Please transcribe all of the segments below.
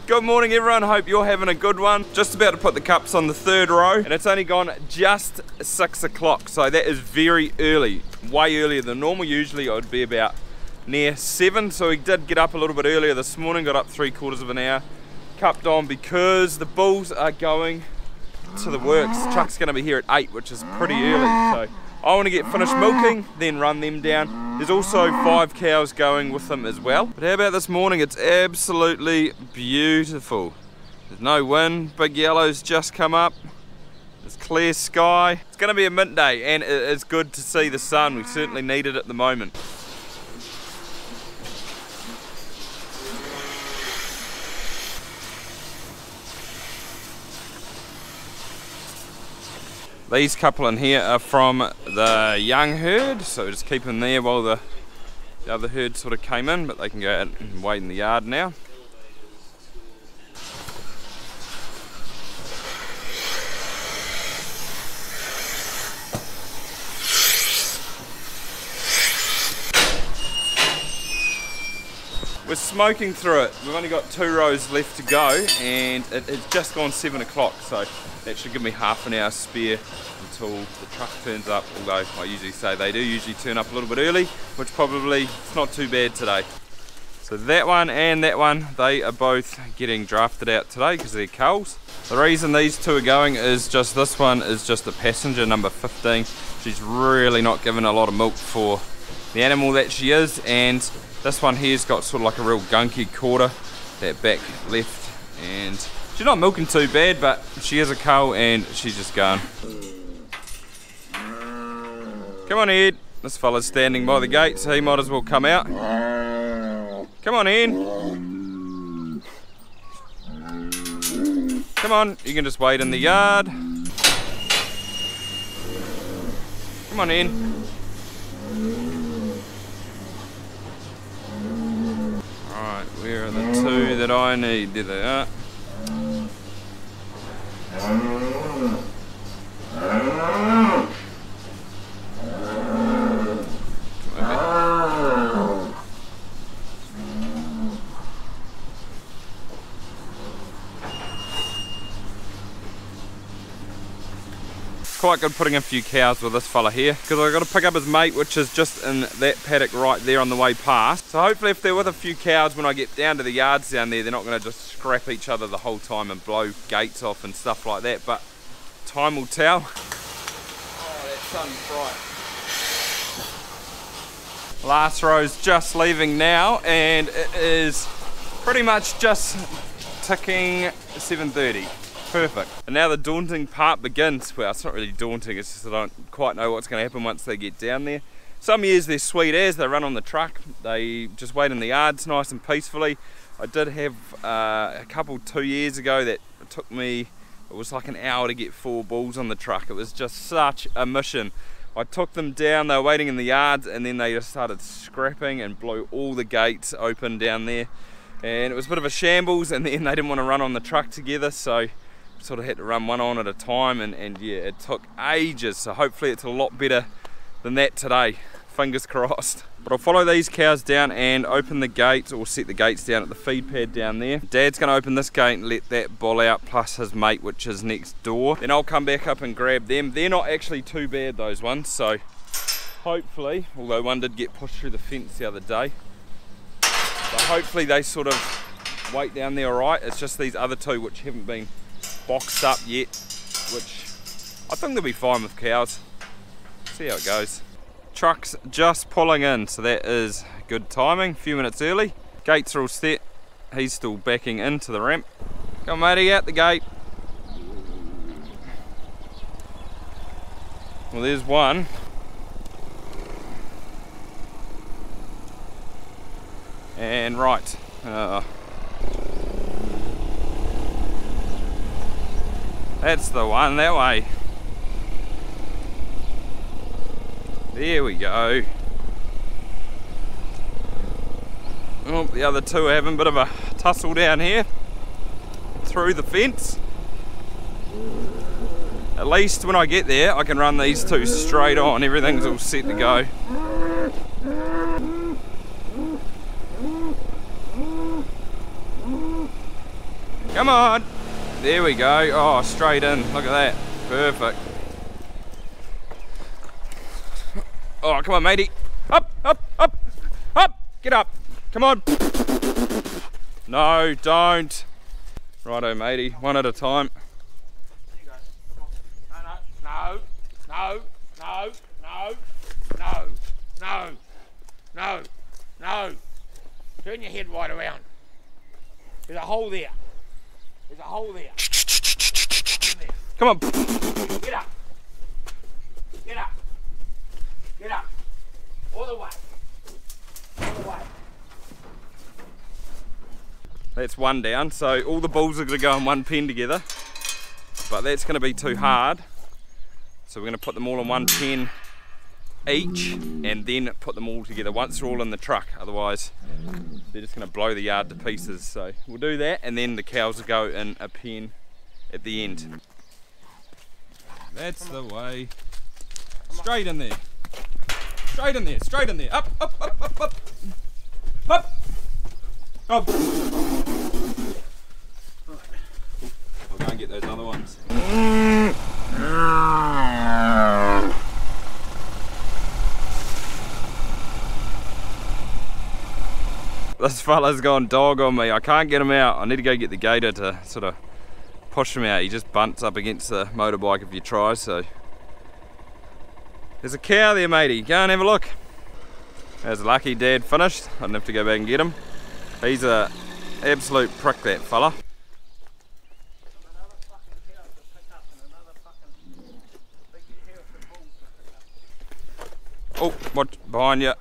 Good morning everyone, hope you're having a good one. Just about to put the cups on the third row and it's only gone just 6 o'clock, so that is very early, way earlier than normal. Usually I would be about near 7, so we did get up a little bit earlier this morning, got up 3/4 of an hour, cupped on because the bulls are going to the works. Chuck's going to be here at 8, which is pretty early, so I want to get finished milking, then run them down. There's also 5 cows going with them as well. But how about this morning? It's absolutely beautiful. There's no wind, big yellows just come up. There's clear sky. It's going to be a mint day and it's good to see the sun. We certainly need it at the moment. These couple in here are from the young herd, so just keep them there while the other herd sort of came in, but they can go out and wait in the yard now. We're smoking through it. We've only got 2 rows left to go and it's just gone 7 o'clock, so that should give me half an hour spare until the truck turns up, although I usually say they do usually turn up a little bit early, which probably it's not too bad today. So that one and that one, they are both getting drafted out today because they're culls. The reason these 2 are going is just this one is just a passenger, number 15. She's really not given a lot of milk for the animal that she is, and this one here's got sort of like a real gunky quarter, that back left, and she's not milking too bad, but she is a cull and she's just gone. Come on Ed, this fella's standing by the gate so he might as well come out. Come on Ed. Come on, you can just wait in the yard. Come on Ed. Alright, where are the 2 that I need? There they are. Quite good putting a few cows with this fella here because I've got to pick up his mate, which is just in that paddock right there on the way past. So hopefully if they're with a few cows when I get down to the yards down there, they're not going to just scrap each other the whole time and blow gates off and stuff like that, but time will tell. Oh, that sun's bright. Last row's just leaving now and it is pretty much just ticking 7:30. Perfect. And now the daunting part begins. Well, it's not really daunting, it's just I don't quite know what's going to happen once they get down there. Some years they're sweet as, they run on the truck, they just wait in the yards nice and peacefully. I did have a couple 2 years ago that it took me, it was like an hour to get 4 bulls on the truck. It was just such a mission. I took them down, they were waiting in the yards, and then they just started scrapping and blew all the gates open down there. And it was a bit of a shambles, and then they didn't want to run on the truck together, so sort of had to run one on at a time, and yeah, it took ages, so hopefully it's a lot better than that today, fingers crossed. But I'll follow these cows down and open the gates, or set the gates down at the feed pad down there. Dad's going to open this gate and let that bull out, plus his mate, which is next door. Then I'll come back up and grab them. They're not actually too bad, those ones, so hopefully, although one did get pushed through the fence the other day, but hopefully they sort of wait down there alright. It's just these other 2 which haven't been boxed up yet, which I think they'll be fine with cows. See how it goes. Truck's just pulling in, so that is good timing, a few minutes early. Gates are all set, he's still backing into the ramp. Come on matey, out the gate. Well, there's one. And right, that's the one, that way. There we go. Oh, the other 2 are having a bit of a tussle down here through the fence. At least when I get there I can run these 2 straight on, everything's all set to go. Come on. There we go. Oh, straight in. Look at that. Perfect. Oh, come on, matey. Up, up, up, up. Get up. Come on. No, don't. Righto, matey. One at a time. There you go. Come on. No, no, no, no, no, no, no. Turn your head right around. There's a hole there. There's a hole there. Come on. Get up. Get up. Get up. All the way. All the way. That's one down, so all the bulls are going to go in one pen together, but that's going to be too hard, so we're going to put them all in one pen each and then put them all together once they're all in the truck, otherwise they're just going to blow the yard to pieces. So we'll do that, and then the cows will go in a pen at the end. That's the way. Straight in there. Straight in there, straight in there. Up, up, up, up, up. Up. Up. I'll go and get those other ones. This fella's gone dog on me. I can't get him out. I need to go get the gator to sort of push him out. He just bunts up against the motorbike if you try, so. There's a cow there, matey. Go and have a look. There's lucky Dad finished. I didn't have to go back and get him. He's a absolute prick, that fella. Oh, what behind you?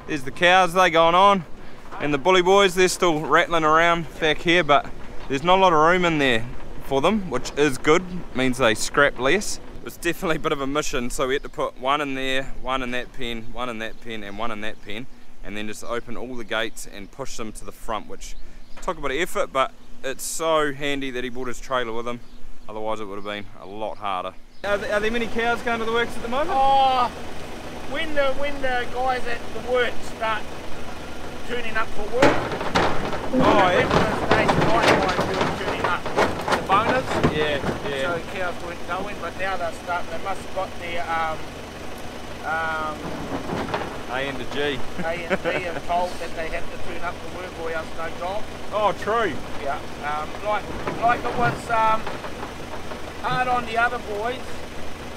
There's the cows, they going on, and the bully boys, they're still rattling around back here, but there's not a lot of room in there for them, which is good, means they scrap less. It's definitely a bit of a mission, so we had to put one in there, one in that pen, one in that pen, and one in that pen, and then just open all the gates and push them to the front, which took a bit of effort, but it's so handy that he brought his trailer with him, otherwise it would have been a lot harder. Are there many cows going to the works at the moment? Oh, when the guys at the work start turning up for work, turning up the bonus. So the cows weren't going, but now they're starting. They must have got their A and to G. A and B and told that they had to turn up to work or else no job. Oh, true. Yeah. Like it was hard on the other boys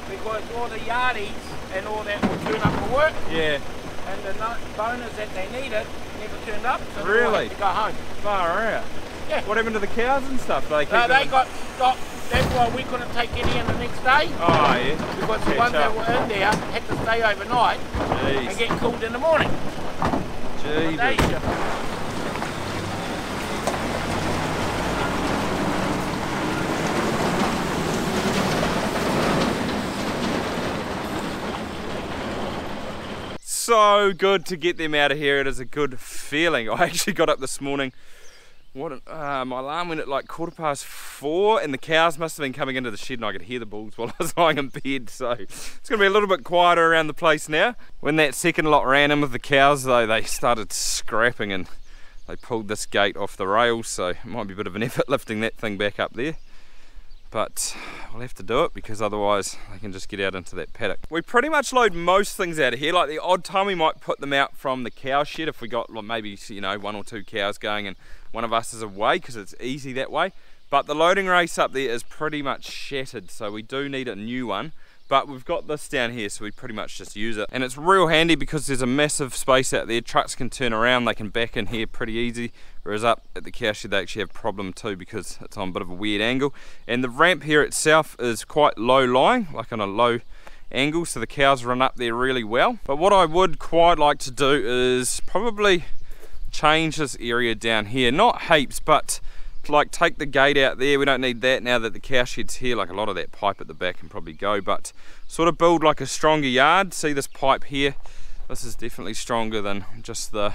because all the yardies and all that would turn up for work. Yeah. And the bonus that they needed never turned up, so really? they had to go home. Far out. Yeah. What happened to the cows and stuff? They got, that's why we couldn't take any in the next day. Oh, yeah. Because the ones that were in there had to stay overnight. Jeez. And get cooled in the morning. Jeez. So good to get them out of here. It is a good feeling. I actually got up this morning. My alarm went at like 4:15, and the cows must have been coming into the shed, and I could hear the bulls while I was lying in bed. So it's going to be a little bit quieter around the place now. When that second lot ran in with the cows, though, they started scrapping and they pulled this gate off the rails. So it might be a bit of an effort lifting that thing back up there. But we'll have to do it because otherwise they can just get out into that paddock. We pretty much load most things out of here. Like the odd time we might put them out from the cow shed if we got maybe, you know, 1 or 2 cows going and one of us is away, because it's easy that way. But the loading race up there is pretty much shattered, so we do need a new one. But we've got this down here, so we pretty much just use it. And it's real handy because there's a massive space out there. Trucks can turn around, they can back in here pretty easy. Whereas up at the cow shed, they actually have a problem too because it's on a bit of a weird angle. And the ramp here itself is quite low lying, like on a low angle, so the cows run up there really well. But what I would quite like to do is probably change this area down here. Not heaps, but like take the gate out there. We don't need that now that the cow shed's here. Like a lot of that pipe at the back can probably go, but sort of build like a stronger yard. See this pipe here? This is definitely stronger than just the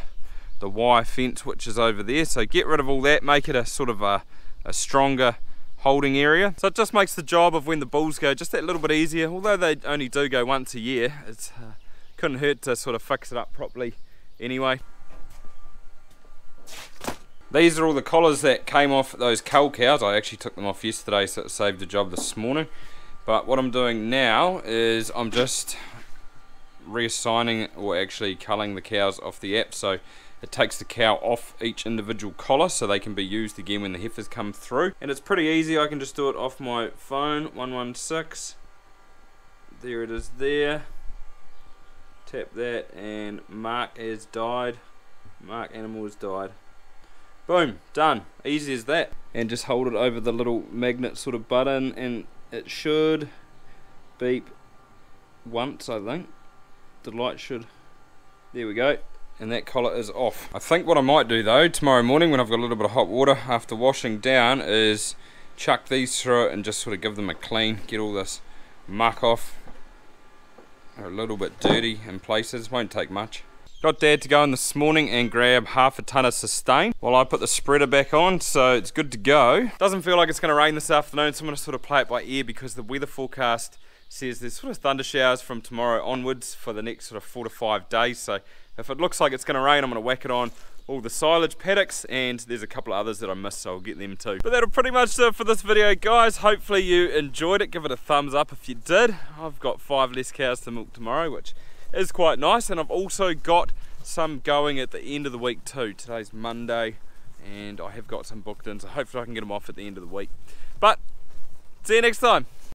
wire fence which is over there. So get rid of all that, make it a sort of a stronger holding area. So it just makes the job of when the bulls go just that little bit easier. Although they only do go once a year, it couldn't hurt to sort of fix it up properly anyway. These are all the collars that came off those cull cows. I actually took them off yesterday, so it saved the job this morning. But what I'm doing now is I'm just reassigning, or actually culling the cows off the app, so it takes the cow off each individual collar so they can be used again when the heifers come through. And it's pretty easy. I can just do it off my phone. 116, there it is there. Tap that and mark as died, mark animal as died. Boom, done. Easy as that. And just hold it over the little magnet sort of button and it should beep once, I think. The light should, there we go. And that collar is off. I think what I might do though tomorrow morning when I've got a little bit of hot water after washing down is chuck these through it and just sort of give them a clean, get all this muck off. They're a little bit dirty in places, won't take much. Got Dad to go in this morning and grab half a tonne of sustain while I put the spreader back on, so it's good to go. Doesn't feel like it's going to rain this afternoon, so I'm going to sort of play it by ear because the weather forecast says there's sort of thunder showers from tomorrow onwards for the next sort of 4 to 5 days. So if it looks like it's going to rain, I'm going to whack it on all the silage paddocks, and there's a couple of others that I missed, so I'll get them too. But that'll pretty much do it for this video, guys. Hopefully you enjoyed it. Give it a thumbs up if you did. I've got 5 less cows to milk tomorrow, which is quite nice, and I've also got some going at the end of the week too. Today's Monday and I have got some booked in, so hopefully I can get them off at the end of the week. But see you next time.